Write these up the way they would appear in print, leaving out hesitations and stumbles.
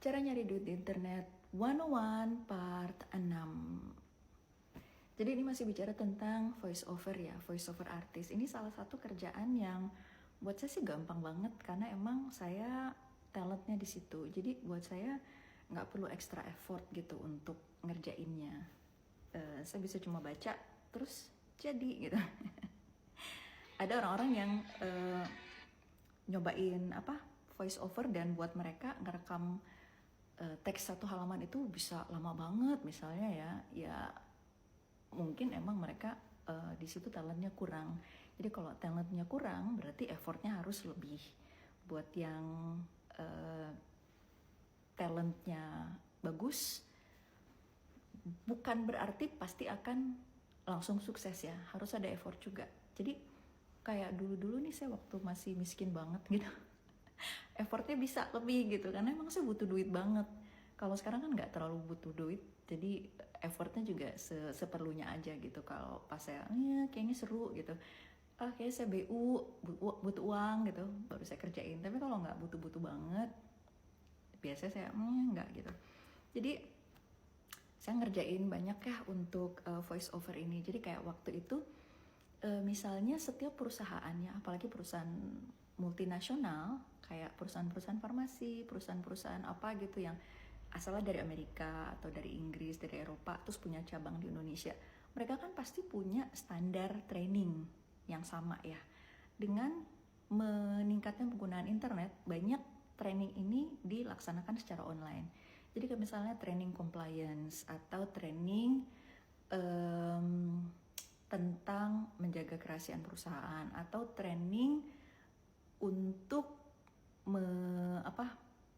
Cara nyari duit di internet 101 part 6. Jadi ini masih bicara tentang voice over ya, voice over artist. Ini salah satu kerjaan yang buat saya sih gampang banget karena emang saya talentnya di situ. Jadi buat saya nggak perlu extra effort gitu untuk ngerjainnya. Saya bisa cuma baca terus jadi gitu. Ada orang-orang yang nyobain voice over dan buat mereka ngerekam teks satu halaman itu bisa lama banget misalnya ya mungkin emang mereka di situ talentnya kurang. Jadi kalau talentnya kurang berarti effortnya harus lebih. Buat yang talentnya bagus bukan berarti pasti akan langsung sukses ya, harus ada effort juga. Jadi kayak dulu-dulu nih saya waktu masih miskin banget gitu effortnya bisa lebih gitu karena emang saya butuh duit banget. Kalau sekarang kan nggak terlalu butuh duit, jadi effortnya juga seperlunya aja gitu. Kalau pas saya kayaknya seru gitu, kayaknya saya butuh uang gitu, baru saya kerjain. Tapi kalau nggak butuh banget, biasanya saya nggak gitu. Jadi saya ngerjain banyak ya untuk voice over ini. Jadi kayak waktu itu misalnya setiap perusahaannya, apalagi perusahaan multinasional kayak perusahaan-perusahaan farmasi, perusahaan-perusahaan apa gitu yang asalnya dari Amerika atau dari Inggris, dari Eropa, terus punya cabang di Indonesia. Mereka kan pasti punya standar training yang sama ya. Dengan meningkatnya penggunaan internet, banyak training ini dilaksanakan secara online. Jadi kayak misalnya training compliance atau training tentang menjaga kerahasiaan perusahaan atau training untuk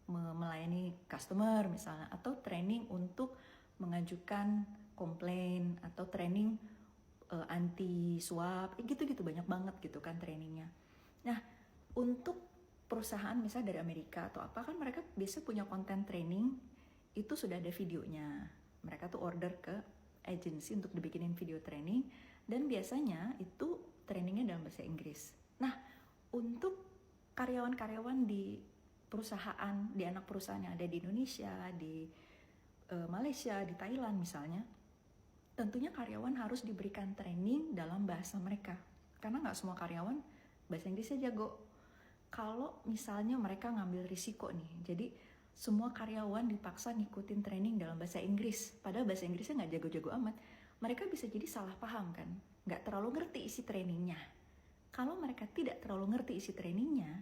melayani customer misalnya, atau training untuk mengajukan komplain atau training anti suap, gitu-gitu banyak banget gitu kan trainingnya. Nah untuk perusahaan misalnya dari Amerika atau apa kan mereka biasa punya konten training itu sudah ada videonya. Mereka tuh order ke agency untuk dibikinin video training dan biasanya itu trainingnya dalam bahasa Inggris. Nah untuk karyawan-karyawan di perusahaan, di anak perusahaan yang ada di Indonesia, di Malaysia, di Thailand misalnya, tentunya karyawan harus diberikan training dalam bahasa mereka. Karena nggak semua karyawan bahasa Inggrisnya jago. Kalau misalnya mereka ngambil risiko nih, jadi semua karyawan dipaksa ngikutin training dalam bahasa Inggris, padahal bahasa Inggrisnya nggak jago-jago amat, mereka bisa jadi salah paham kan, nggak terlalu ngerti isi trainingnya. Kalau mereka tidak terlalu ngerti isi trainingnya,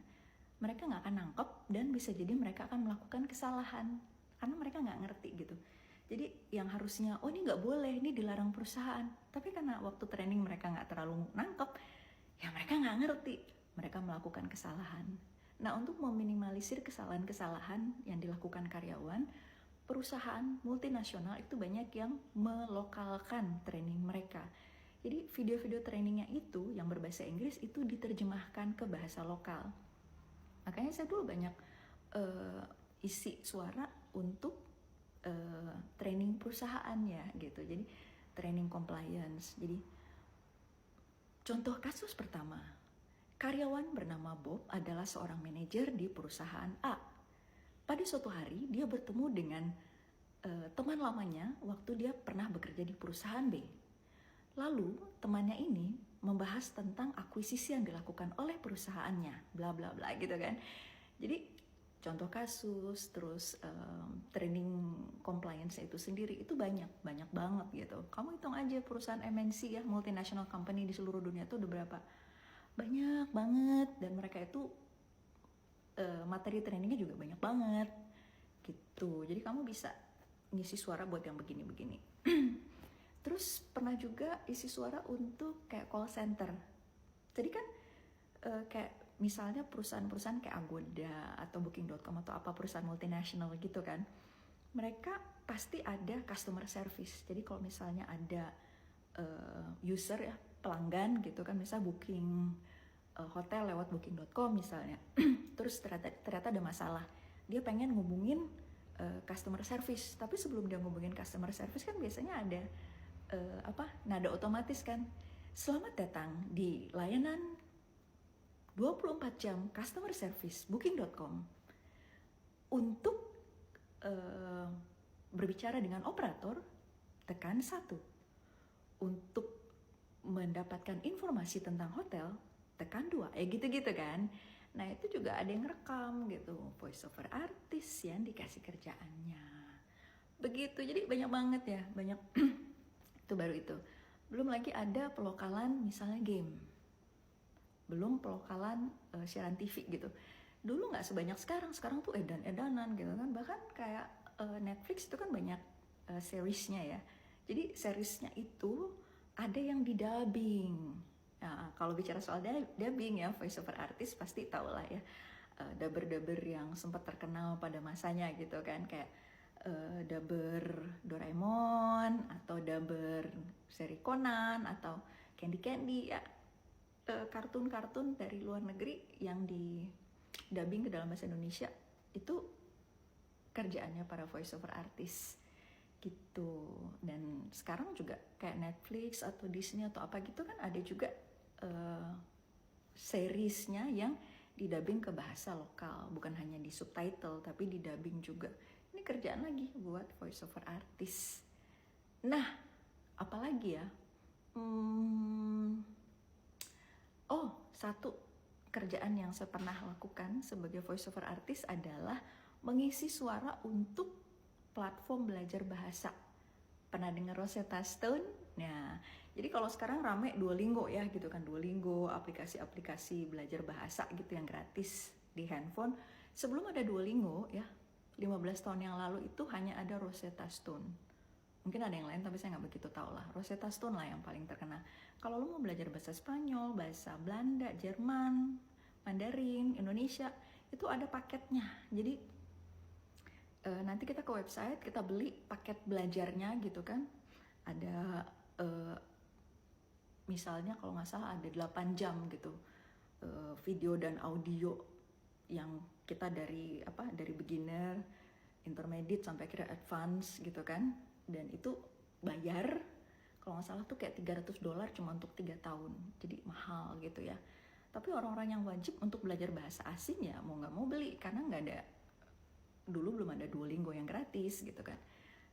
mereka nggak akan nangkep dan bisa jadi mereka akan melakukan kesalahan karena mereka nggak ngerti gitu. Jadi yang harusnya ini nggak boleh, ini dilarang perusahaan, tapi karena waktu training mereka nggak terlalu nangkep, ya mereka nggak ngerti, mereka melakukan kesalahan. Nah untuk meminimalisir kesalahan-kesalahan yang dilakukan karyawan, perusahaan multinasional itu banyak yang melokalkan training mereka. Jadi video-video trainingnya itu yang berbahasa Inggris itu diterjemahkan ke bahasa lokal. Makanya saya dulu banyak isi suara untuk training perusahaannya gitu. Jadi training compliance. Jadi contoh kasus pertama, karyawan bernama Bob adalah seorang manajer di perusahaan A. Pada suatu hari dia bertemu dengan teman lamanya waktu dia pernah bekerja di perusahaan B. Lalu temannya ini membahas tentang akuisisi yang dilakukan oleh perusahaannya, bla bla bla gitu kan. Jadi contoh kasus, terus training compliance itu sendiri itu banyak banget gitu. Kamu hitung aja perusahaan MNC ya, multinational company di seluruh dunia itu udah berapa? Banyak banget, dan mereka itu materi trainingnya juga banyak banget gitu. Jadi kamu bisa ngisi suara buat yang begini-begini. Terus pernah juga isi suara untuk kayak call center. Jadi kan kayak misalnya perusahaan-perusahaan kayak Agoda atau Booking.com atau apa perusahaan multinasional gitu kan, mereka pasti ada customer service. Jadi kalau misalnya ada user ya, pelanggan gitu kan, misalnya booking hotel lewat Booking.com misalnya, terus ternyata ada masalah, dia pengen ngubungin customer service, tapi sebelum dia ngubungin customer service kan biasanya ada nada otomatis kan, selamat datang di layanan 24 jam customer service Booking.com. Untuk uh, berbicara dengan operator, tekan 1. Untuk mendapatkan informasi tentang hotel, tekan 2. Gitu-gitu kan. Nah itu juga ada yang rekam gitu, voice over artist yang dikasih kerjaannya. Begitu, jadi banyak banget ya, banyak. Itu baru itu. Belum lagi ada pelokalan misalnya game. Belum pelokalan siaran TV gitu. Dulu nggak sebanyak sekarang tuh edan-edanan gitu kan. Bahkan kayak Netflix itu kan banyak seriesnya ya. Jadi seriesnya itu ada yang didubbing. Nah, kalau bicara soal dubbing ya, voice over artist pasti tau lah ya. Dubber-dubber yang sempat terkenal pada masanya gitu kan. Kayak dubber Doraemon atau dubber seri Conan atau Candy ya, kartun-kartun dari luar negeri yang di dubbing ke dalam bahasa Indonesia itu kerjaannya para voice over artist gitu. Dan sekarang juga kayak Netflix atau Disney atau apa gitu kan ada juga seriesnya yang didubbing ke bahasa lokal, bukan hanya di subtitle tapi didubbing juga. Ini kerjaan lagi buat voice over artist. Nah, apalagi ya? Satu kerjaan yang saya pernah lakukan sebagai voice over artist adalah mengisi suara untuk platform belajar bahasa. Pernah dengar Rosetta Stone? Nah, jadi kalau sekarang rame Duolingo ya gitu kan, Duolingo, aplikasi-aplikasi belajar bahasa gitu yang gratis di handphone. Sebelum ada Duolingo ya, 15 tahun yang lalu itu hanya ada Rosetta Stone. Mungkin ada yang lain tapi saya nggak begitu tahu lah. Rosetta Stone lah yang paling terkenal. Kalau lo mau belajar bahasa Spanyol, bahasa Belanda, Jerman, Mandarin, Indonesia, itu ada paketnya. Jadi nanti kita ke website, kita beli paket belajarnya gitu kan. Ada misalnya kalau nggak salah ada 8 jam gitu video dan audio yang kita dari beginner, intermediate sampai akhirnya advance gitu kan. Dan itu bayar, kalau nggak salah tuh kayak $300 cuma untuk 3 tahun, jadi mahal gitu ya. Tapi orang-orang yang wajib untuk belajar bahasa asing ya mau nggak mau beli, karena nggak ada, dulu belum ada Duolingo yang gratis gitu kan.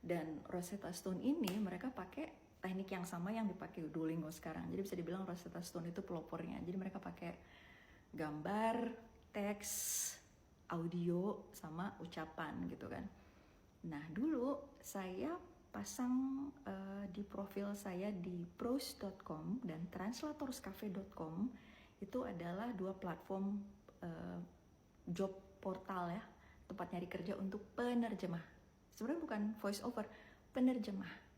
Dan Rosetta Stone ini mereka pakai teknik yang sama yang dipakai Duolingo sekarang, jadi bisa dibilang Rosetta Stone itu pelopornya. Jadi mereka pakai gambar, teks, audio, sama ucapan gitu kan. Nah dulu saya pasang di profil saya di prose.com dan translatorscafe.com. Itu adalah 2 platform job portal ya, tempat nyari kerja untuk penerjemah. Sebenarnya bukan voice over, penerjemah.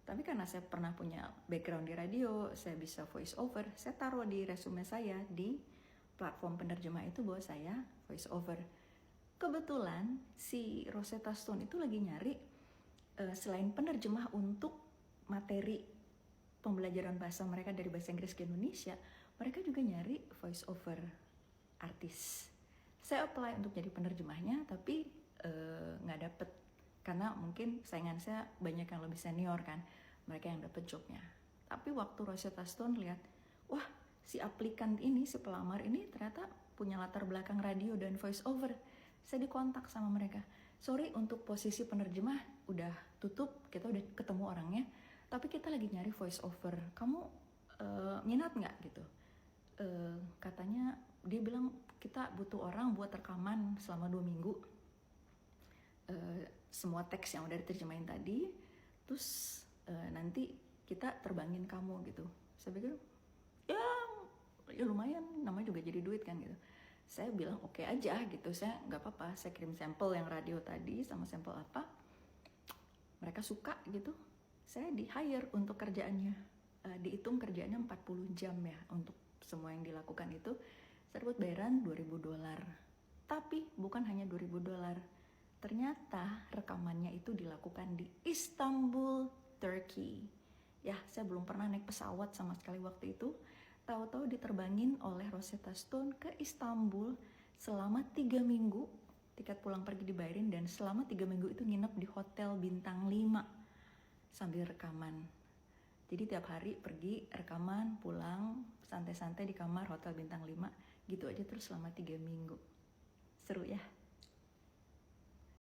Tapi karena saya pernah punya background di radio, saya bisa voice over, saya taruh di resume saya di platform penerjemah itu bahwa saya voice over. Kebetulan si Rosetta Stone itu lagi nyari selain penerjemah untuk materi pembelajaran bahasa mereka dari bahasa Inggris ke Indonesia, mereka juga nyari voice over artist. Saya apply untuk jadi penerjemahnya, tapi nggak dapet karena mungkin saingan saya banyak yang lebih senior kan, mereka yang dapet jobnya. Tapi waktu Rosetta Stone lihat, wah si aplikan ini, si pelamar ini ternyata punya latar belakang radio dan voice over. Saya dikontak sama mereka. Sorry, untuk posisi penerjemah udah tutup, kita udah ketemu orangnya, tapi kita lagi nyari voice over. Kamu minat nggak gitu? Katanya dia bilang kita butuh orang buat rekaman selama 2 minggu. Semua teks yang udah diterjemahin tadi, terus nanti kita terbangin kamu gitu. Saya pikir ya lumayan, namanya juga jadi duit kan gitu. Saya bilang oke aja gitu, saya nggak apa-apa, saya kirim sampel yang radio tadi sama sampel apa, mereka suka gitu, saya di hire untuk kerjaannya. Dihitung kerjaannya 40 jam ya untuk semua yang dilakukan itu. Saya dapat bayaran $2.000. Tapi bukan hanya $2.000, ternyata rekamannya itu dilakukan di Istanbul, Turkey. Ya, saya belum pernah naik pesawat sama sekali waktu itu. Tahu-tahu diterbangin oleh Rosetta Stone ke Istanbul selama 3 minggu. Tiket pulang pergi dibayarin, dan selama 3 minggu itu nginep di hotel bintang 5 sambil rekaman. Jadi tiap hari pergi rekaman, pulang, santai-santai di kamar hotel bintang 5 gitu aja terus selama 3 minggu. Seru ya?